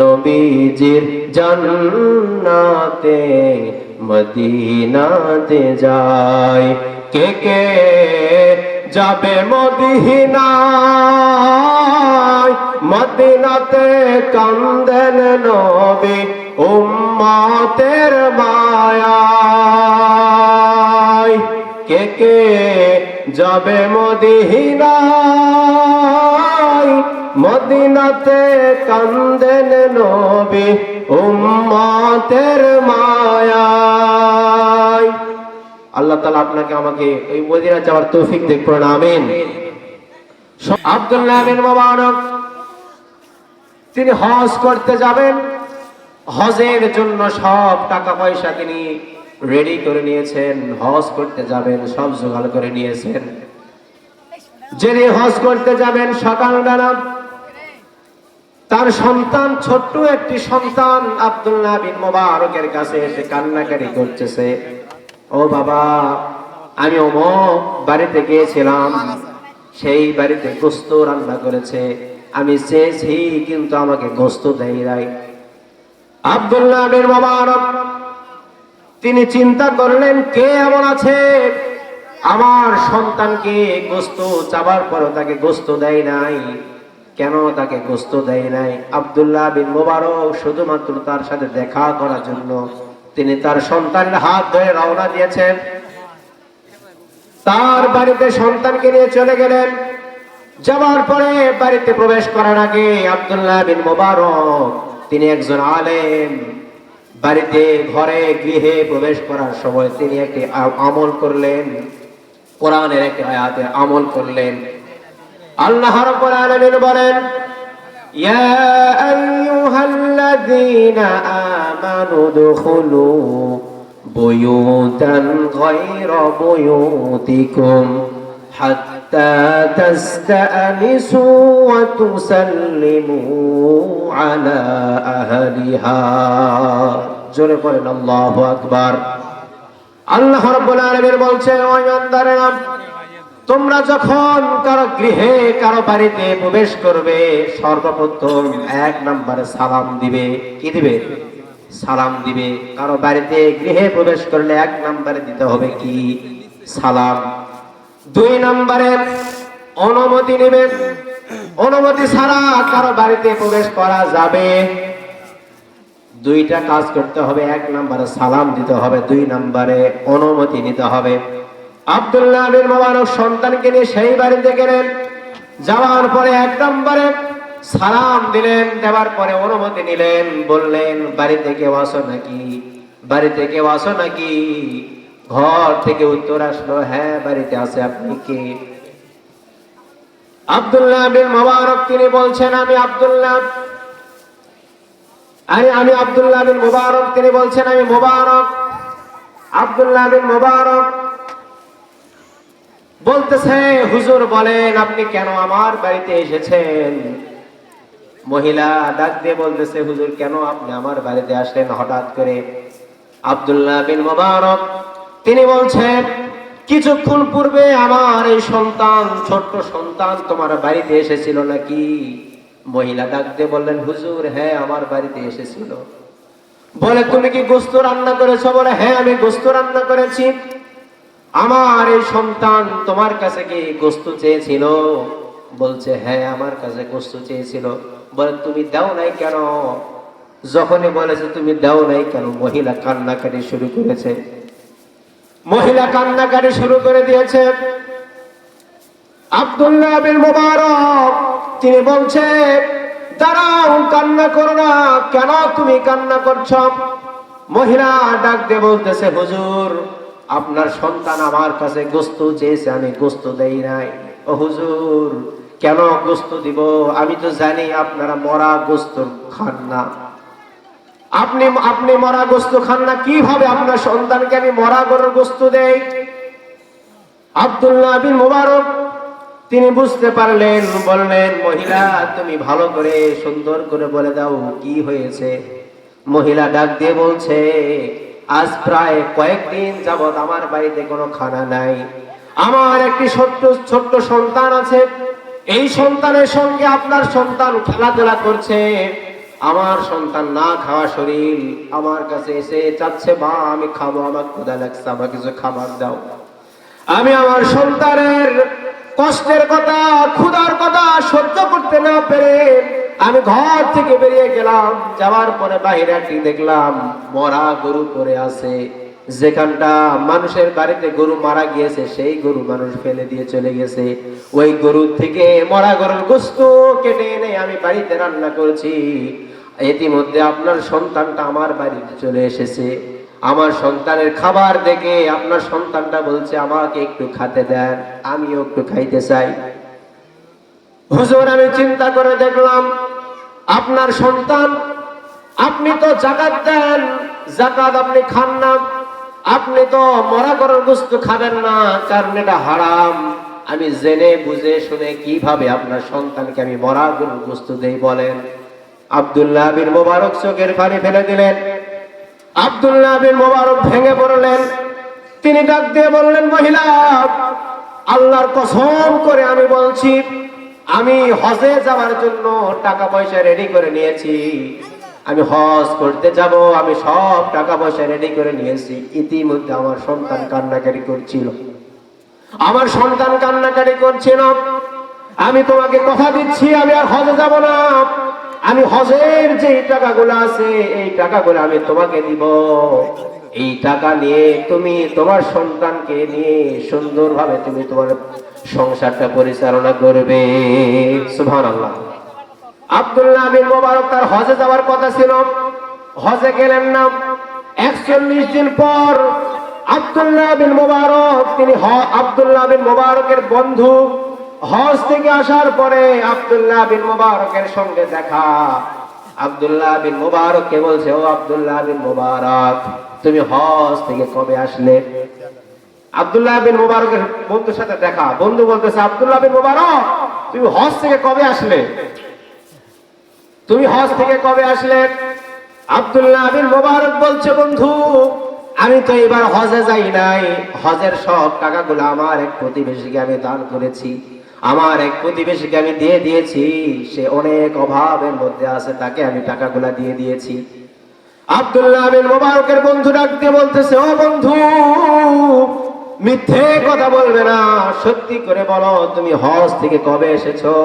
নবীজির জান্নাতে মদিনাতে যায়। কে কে যাবে মদিনায়, মদিনাতে কান্দেন নবী উম্মতের মায়ায়। কে কে যাবে মদিনায়, মদিনাতে কান্দেন নবী উম্মতের মায়ায়। আল্লাহ তাআলা আপনাকে আমাকে এই মদিনা যাওয়ার তৌফিক দিক করুন, আমিন। আব্দুল্লাহ বিন মুবারক তিনি হজ করতে যাবেন। হজের জন্য সব টাকা পয়সা তিনি রেডি করে নিয়েছেন। হজ করতে যাবেন, সব জোগাড় করে নিয়েছেন। যিনি হজ করতে যাবেন সকালবেলা তার সন্তান, ছোট্ট একটি সন্তান আব্দুল্লাহ বিন মুবারকের কাছে এসে কান্নাকাটি করতেছে। ও বাবা, আমি অমুক বাড়িতে গিয়েছিলাম, সেই বাড়িতে গোশত রান্না করেছে, আমি চেয়েছি কিন্তু আমাকে গোশত দেয় নাই। আব্দুল্লাহ বিন মুবারক তিনি চিন্তা করলেন, কে এমন আছে আমার সন্তানকে গোশত চাবার পরও তাকে গোশত দেয় নাই, কেন তাকে গোশত দেয় নাই? আব্দুল্লাহ বিন মুবারক শুধুমাত্র তার সাথে দেখা করার জন্য তিনি তার সন্তানের হাত ধরে রওনা দিয়েছেন। তার বাড়িতে সন্তানকে নিয়ে চলে গেলেন। যাওয়ার পরে বাড়িতে প্রবেশ করার আগে আব্দুল্লাহ বিন মুবারক তিনি একজন আলেম। বাড়িতে ঘরে গৃহে প্রবেশ করার সময় তিনি একটি আমল করলেন, কোরআনের একটি আয়াতের আমল করলেন। আল্লাহ রাব্বুল আলামিন বলেন, ইয়া আইয়ুহাল্লাযীনা আমানু দুখুলু বুয়ুতান গায়রা বুয়ুতিকুম হাত্তা তাস্তানিসু ওয়া তুসাল্লিমু আলা আহলিহা। জোরে পড়েন আল্লাহু আকবার। আল্লাহ রাব্বুল আলামিন বলছেন, ও ইমানদারেরা, তোমরা যখন কারো গৃহে কারো বাড়িতে প্রবেশ করবে সর্বপ্রথম এক নম্বরে সালাম দিবে। কি দিবে? সালাম দিবে। কারো বাড়িতে গৃহে প্রবেশ করলে এক নম্বরে দিতে হবে কি? সালাম। দুই নম্বরে অনুমতি নেবে। অনুমতি ছাড়া কারো বাড়িতে প্রবেশ করা যাবে। দুইটা কাজ করতে হবে, এক নম্বরে সালাম দিতে হবে, দুই নম্বরে অনুমতি নিতে হবে। আব্দুল্লাহ বিন মুবারক সন্তানকে নিয়ে সেই বাড়িতে গেলেন। যাওয়ার পরে এক নম্বরে সালাম দিলেন, দেওয়ার পরে অনুমতি নিলেন। বললেন, বাড়িতে কেউ আসো নাকি? বাড়িতে কেউ আসো নাকি? ঘর থেকে উত্তর আসলো, হ্যাঁ বাড়িতে আছে, আপনি কে? আব্দুল্লাহ বিন মুবারক তিনি বলছেন, আমি আব্দুল্লাহ বিন মুবারক। তিনি বলছেন, আমি মুবারক। আব্দুল্লাহ বিন মুবারক বলতেছে, হুজুর বলেন আপনি কেন আমার বাড়িতে এসেছেন? মহিলা ডাক দিয়ে বলতেছে, হুজুর কেন আপনি আমার বাড়িতে আসলেন হঠাৎ করে? আব্দুল্লাহ বিন মুবারক তিনি বলছেন, কিছুক্ষণ পূর্বে আমার এই সন্তান, ছোট্ট সন্তান তোমার বাড়িতে এসেছিল নাকি? মহিলা ডাক দিয়ে বললেন, হুজুর হ্যাঁ আমার বাড়িতে এসেছিল। বলে, তুমি কি গোশত রান্না করেছো? বলে, হ্যাঁ আমি গোশত রান্না করেছি। আমার এই সন্তান তোমার কাছে কি গোশত চেয়েছিল? বলছে, হ্যাঁ আমার কাছে গোশত চেয়েছিল। বলে, তুমি দাও নাই কেন? যখনই বলেছে তুমি দাও নাই কেন, মহিলা কান্নাকাটি শুরু করেছে। মহিলা কান্নাকাটি শুরু করে দিয়েছে। আব্দুল্লাহ বিন মুবারক তিনি বলছে, দাঁড়াও, কান্না করো না, কেন তুমি কান্না করছো? মহিলা ডাক দিয়ে বলতেছে, হুজুর আপনার সন্তান আমার কাছে গোশত চেয়েছে, আমি গোশত দেই নাই। ও হুজুর কেন গোশত দিব? আমি তো জানি আপনারা মরা গোশত খান না। আপনি মরা গোশত খান না, কিভাবে আপনার সন্তানকে আমি মরা গরুর গোশত দেই? আব্দুল্লাহ বিন মুবারক তিনি বুঝতে পারলেন। বললেন, মহিলা তুমি ভালো করে সুন্দর করে বলে দাও কি হয়েছে। মহিলা ডাক দিয়ে বলছে, আজ প্রায় কয়েকদিন যাবত আমার বাড়িতে কোনো খানা নাই। আমার একটি ছোট্ট সন্তান আছে। এই সন্তানের সঙ্গে আপনার সন্তান খেলাধুলা করছে। আমার সন্তান না খাওয়া শরীর আমার কাছে এসে চাচ্ছে, মা আমি খাবো, আমার ক্ষুধা লাগছে, আমার কিছু খাবার দাও। আমি আমার সন্তানের কষ্টের কথা, ক্ষুধার কথা সহ্য করতে না পেরে আমি ঘর থেকে বেরিয়ে গেলাম। যাওয়ার পরে বাইরে দেখলাম মরা গরু পড়ে আছে। যেখানটা মানুষের বাড়িতে গরু মারা গিয়েছে সেই গরু মানুষ ফেলে দিয়ে চলে গেছে। ওই গরু থেকে মরা গরুর গোশত কেটে এনে আমি বাড়িতে রান্না করেছি। ইতিমধ্যে আপনার সন্তানটা আমার বাড়িতে চলে এসেছে। আমার সন্তানের খাবার দেখে আপনার সন্তানটা বলছে আমাকে একটু খেতে দেন, আমিও একটু খাইতে চাই। হুজুর আমি চিন্তা করে দেখলাম আপনার সন্তান, আপনি তো যাকাত দেন, যাকাত আপনি খান না, আপনি তো মরা গরুর গোশত খাবেন না, কারণ এটা হারাম। আমি জেনে বুঝে শুনে কিভাবে আপনার সন্তানকে আমি মরা গরুর গোশত দেই বলেন? আব্দুল্লাহ বিন মুবারক চোখের পানি ফেলে দিলেন। আব্দুল্লাহ বিন মুবারক ভেঙে পড়লেন। তিনি ডাক দিয়ে বললেন, মহিলা, আল্লাহর কসম করে আমি বলছি, আমি হজে যাওয়ার জন্য টাকা পয়সা রেডি করে নিয়েছি। আমি হজ করতে যাব, আমি সব টাকা পয়সা রেডি করে নিয়েছি। ইতিমধ্যে আমার সন্তান কান্নাকাটি করছিল। আমার সন্তান কান্নাকাটি করছিল। আমি তোমাকে কথা দিচ্ছি আমি আর হজে যাব না। আমি হজের যে টাকাগুলো আছে এই টাকাগুলো আমি তোমাকে দিব। এই টাকা নিয়ে তুমি তোমার সন্তানকে নিয়ে সুন্দরভাবে তুমি তোমার সংসারটা পরিচালনা করবে। সুবহানাল্লাহ। আব্দুল্লাহ বিন মুবারক তার হজে যাওয়ার কথা ছিল, হজে গেলেন না। 41 দিন পর আব্দুল্লাহ বিন মুবারক, তিনি আব্দুল্লাহ বিন মুবারকের বন্ধু, হজ থেকে আসার পরে আব্দুল্লাহ বিন মুবারকের সঙ্গে দেখা। আব্দুল্লাহ বিন মুবারককে বলছে, ও আব্দুল্লাহ বিন মুবারক, তুমি হজ থেকে কবে আসলে? আব্দুল্লাহ বিন মুবারকের বন্ধুর সাথে দেখা। বন্ধু বলতেছে, আব্দুল্লাহ বিন মুবারক, তুমি হজ থেকে কবে আসলে? তুমি হজ থেকে কবে আসলে? আব্দুল্লাহ বিন মুবারক বলছে, বন্ধু আমি তো এবার হজে যাই নাই। হজের সব টাকাগুলো আমার এক প্রতিবেশীকে আমি দান করেছি, আমার এক প্রতিবেশীকে আমি দিয়ে দিয়েছি। সে অনেক অভাবের মধ্যে আছে, তাকে আমি টাকাগুলা দিয়ে দিয়েছি। আব্দুল্লাহ বিন মুবারকের বন্ধু ডাক দিয়ে বলতেছে, ও বন্ধু, মিথ্যে কথা বলবে না, সত্যি করে বলো তুমি হজ থেকে কবে এসেছো?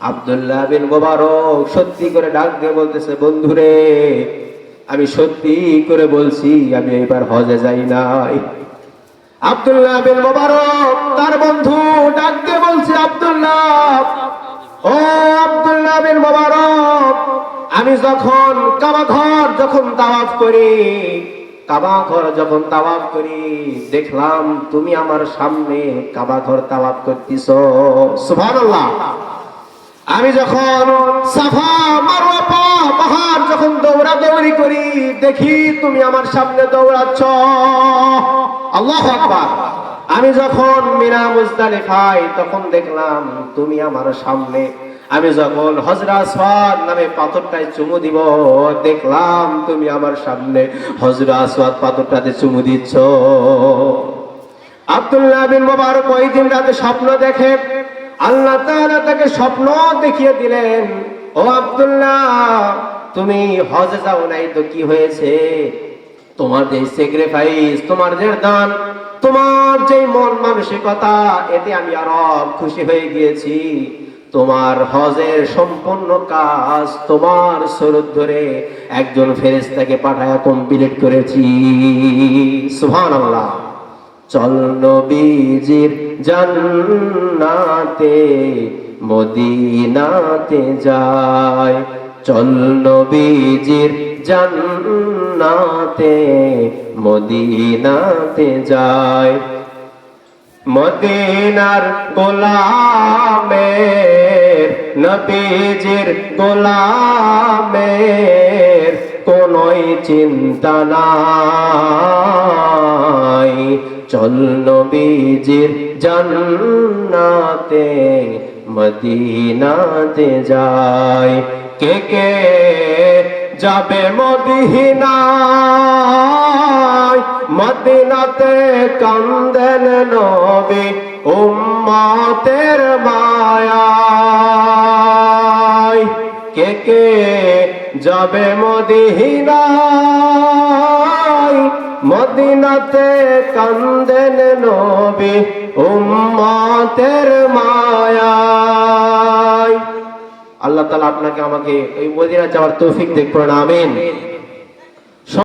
আব্দুল্লাহ বিন মুবারক সত্যি করে ডাক দিয়ে বলতেছে, বন্ধুরে আমি সত্যি করে বলছি আমি এবার হজে যাই নাই। আব্দুল্লাহ বিন মুবারক তার বন্ধু ডাক দিয়ে বলছে, আব্দুল্লাহ, ও আব্দুল্লাহ বিন মুবারক, আমি যখন কাবা ঘর যখন তাওয়াফ করি, দেখলাম তুমি আমার সামনে কাবা ঘর তাওয়াফ করতেছো। সুবহানাল্লাহ। আমি যখন সাফা মারওয়া পাহাড় যখন দৌড়াদৌড়ি করি, দেখি তুমি আমার সামনে দৌড়াচ্ছ। আল্লাহু আকবার। আমি যখন মিনা মুজদালিফায় তখন দেখলাম তুমি আমার সামনে। আমি যখন হজরে আসওয়াদ নামে পাথরটায় চুমু দিব, দেখলাম তুমি আমার সামনে হজরে আসওয়াদ পাথরটাতে চুমু দিচ্ছ। আব্দুল্লাহ বিন মুবারক ওই দিন রাতে স্বপ্ন দেখে। আল্লাহ তাআলা তাকে স্বপ্ন দেখিয়ে দিলেন, ও আব্দুল্লাহ, তুমি হজে যাও নাই তো কি হয়েছে? তোমার যে স্যাক্রিফাইস, তোমার যে দান, তোমার যে মন মানসিকতা, এতে আমি আরো খুশি হয়ে গিয়েছি। তোমার হজের সম্পূর্ণ কাজ তোমার শরীর ধরে একজন ফেরেশতাকে পাঠায়া কমপ্লিট করেছি। সুবহানাল্লাহ। চল নবীজির জান্নাতে মদিনাতে যাই, চল নবীজির জান্নাতে মদিনাতে যাই। মদিনার গোলামের, নবীজির গোলামের কোনোই চিন্তা নাই। চল নবীজির জান্নাতে মদিনাতে যাই। কে কে যাবে মদিনায়, মদিনাতে কান্দেন নবী উম্মতের মায়ায়। কে কে যাবে মদিনায়, মদিনাতে কান্দেন নবী উম্মতের মায়ায়। আল্লাহ তাআলা আপনাকে আমাকে ওই মদিনা যাওয়ার তৌফিক দিক করুন, আমিন।